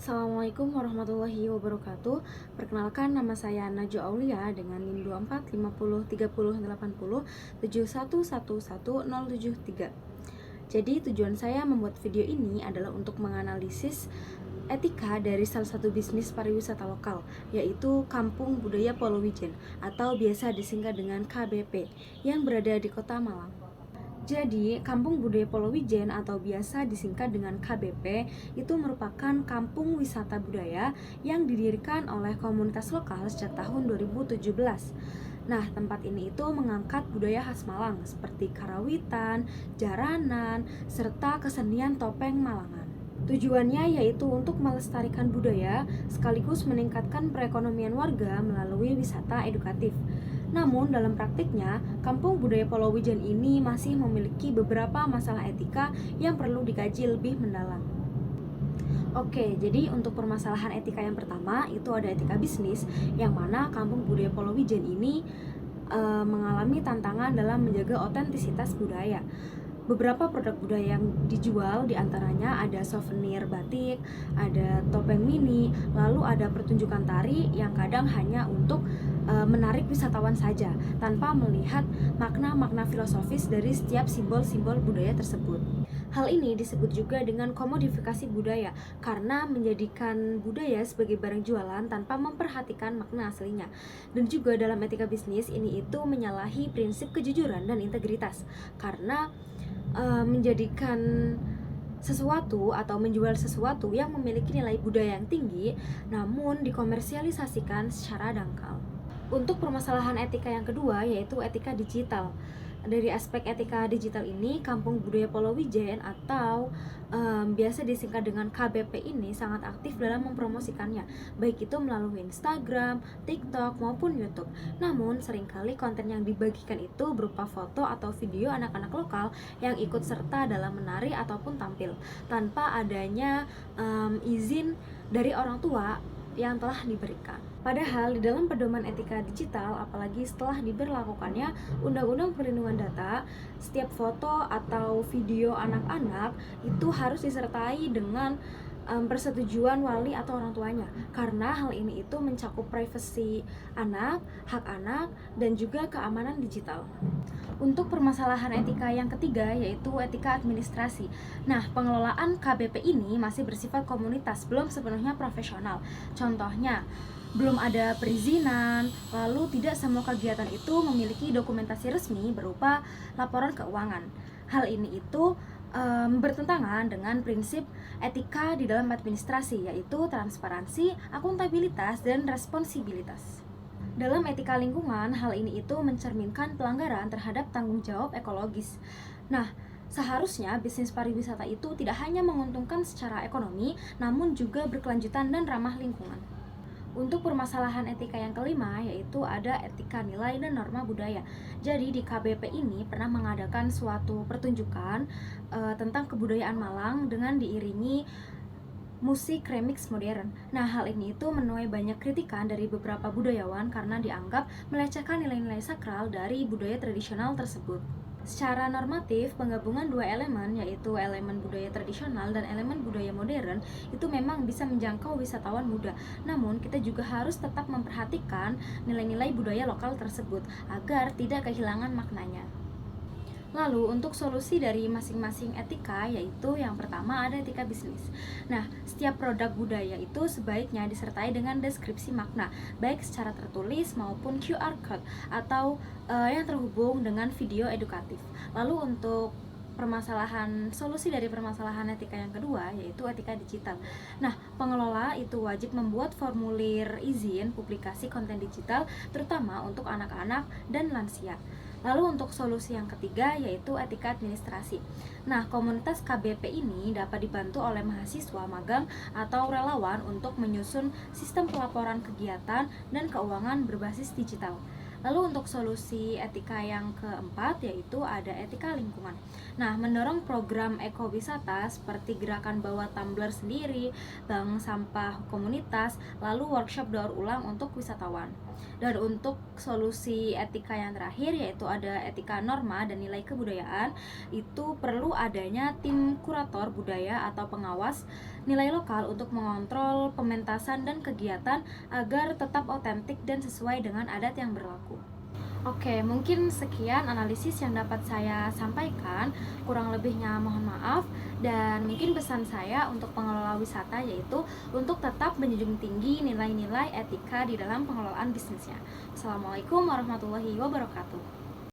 Assalamualaikum warahmatullahi wabarakatuh. Perkenalkan, nama saya Najwa Aulia dengan NIM 2450308071111073. Jadi tujuan saya membuat video ini adalah untuk menganalisis etika dari salah satu bisnis pariwisata lokal, yaitu Kampung Budaya Polowijen atau biasa disingkat dengan KBP, yang berada di Kota Malang. Jadi, Kampung Budaya Polowijen atau biasa disingkat dengan KBP itu merupakan kampung wisata budaya yang didirikan oleh komunitas lokal sejak tahun 2017. Nah, tempat ini itu mengangkat budaya khas Malang seperti karawitan, jaranan, serta kesenian topeng Malangan. Tujuannya yaitu untuk melestarikan budaya sekaligus meningkatkan perekonomian warga melalui wisata edukatif. Namun dalam praktiknya, Kampung Budaya Polowijen ini masih memiliki beberapa masalah etika yang perlu dikaji lebih mendalam. Oke, jadi untuk permasalahan etika yang pertama itu ada etika bisnis, yang mana Kampung Budaya Polowijen ini mengalami tantangan dalam menjaga otentisitas budaya. Beberapa produk budaya yang dijual diantaranya ada souvenir batik, ada topeng mini, lalu ada pertunjukan tari yang kadang hanya untuk menarik wisatawan saja tanpa melihat makna-makna filosofis dari setiap simbol-simbol budaya tersebut. Hal ini disebut juga dengan komodifikasi budaya karena menjadikan budaya sebagai barang jualan tanpa memperhatikan makna aslinya. Dan juga dalam etika bisnis ini itu menyalahi prinsip kejujuran dan integritas karena menjadikan sesuatu atau menjual sesuatu yang memiliki nilai budaya yang tinggi namun dikomersialisasikan secara dangkal. Untuk permasalahan etika yang kedua yaitu etika digital. Dari aspek etika digital ini, Kampung Budaya Polowijen atau biasa disingkat dengan KBP ini sangat aktif dalam mempromosikannya, baik itu melalui Instagram, TikTok, maupun YouTube. Namun, seringkali konten yang dibagikan itu berupa foto atau video anak-anak lokal yang ikut serta dalam menari ataupun tampil, tanpa adanya izin dari orang tua yang telah diberikan. Padahal di dalam pedoman etika digital, apalagi setelah diberlakukannya Undang-Undang Perlindungan Data, setiap foto atau video anak-anak itu harus disertai dengan persetujuan wali atau orang tuanya, karena hal ini itu mencakup privasi anak, hak anak, dan juga keamanan digital. Untuk permasalahan etika yang ketiga yaitu etika administrasi. Nah, pengelolaan KBP ini masih bersifat komunitas, belum sepenuhnya profesional. Contohnya, belum ada perizinan, lalu tidak semua kegiatan itu memiliki dokumentasi resmi berupa laporan keuangan. Hal ini itu bertentangan dengan prinsip etika di dalam administrasi, yaitu transparansi, akuntabilitas, dan responsibilitas. Dalam etika lingkungan, hal ini itu mencerminkan pelanggaran terhadap tanggung jawab ekologis. Nah, seharusnya bisnis pariwisata itu tidak hanya menguntungkan secara ekonomi, namun juga berkelanjutan dan ramah lingkungan. Untuk permasalahan etika yang kelima yaitu ada etika nilai dan norma budaya. Jadi di KBP ini pernah mengadakan suatu pertunjukan tentang kebudayaan Malang dengan diiringi musik remix modern. Nah, hal ini itu menuai banyak kritikan dari beberapa budayawan karena dianggap melecehkan nilai-nilai sakral dari budaya tradisional tersebut. Secara normatif, penggabungan dua elemen yaitu elemen budaya tradisional dan elemen budaya modern itu memang bisa menjangkau wisatawan muda. Namun, kita juga harus tetap memperhatikan nilai-nilai budaya lokal tersebut agar tidak kehilangan maknanya. Lalu untuk solusi dari masing-masing etika yaitu yang pertama ada etika bisnis. Nah, setiap produk budaya itu sebaiknya disertai dengan deskripsi makna, baik secara tertulis maupun QR code atau yang terhubung dengan video edukatif. Lalu untuk solusi dari permasalahan etika yang kedua yaitu etika digital. Nah, pengelola itu wajib membuat formulir izin publikasi konten digital terutama untuk anak-anak dan lansia. Lalu untuk solusi yang ketiga yaitu etika administrasi. Nah, komunitas KBP ini dapat dibantu oleh mahasiswa magang atau relawan untuk menyusun sistem pelaporan kegiatan dan keuangan berbasis digital. Lalu untuk solusi etika yang keempat yaitu ada etika lingkungan. Nah, mendorong program ekowisata seperti gerakan bawa tumbler sendiri, bank sampah komunitas, lalu workshop daur ulang untuk wisatawan. Dan untuk solusi etika yang terakhir, yaitu ada etika norma dan nilai kebudayaan, itu perlu adanya tim kurator budaya atau pengawas nilai lokal untuk mengontrol pementasan dan kegiatan agar tetap otentik dan sesuai dengan adat yang berlaku. Oke, mungkin sekian analisis yang dapat saya sampaikan. Kurang lebihnya mohon maaf. Dan mungkin pesan saya untuk pengelola wisata yaitu untuk tetap menjunjung tinggi nilai-nilai etika di dalam pengelolaan bisnisnya. Assalamualaikum warahmatullahi wabarakatuh.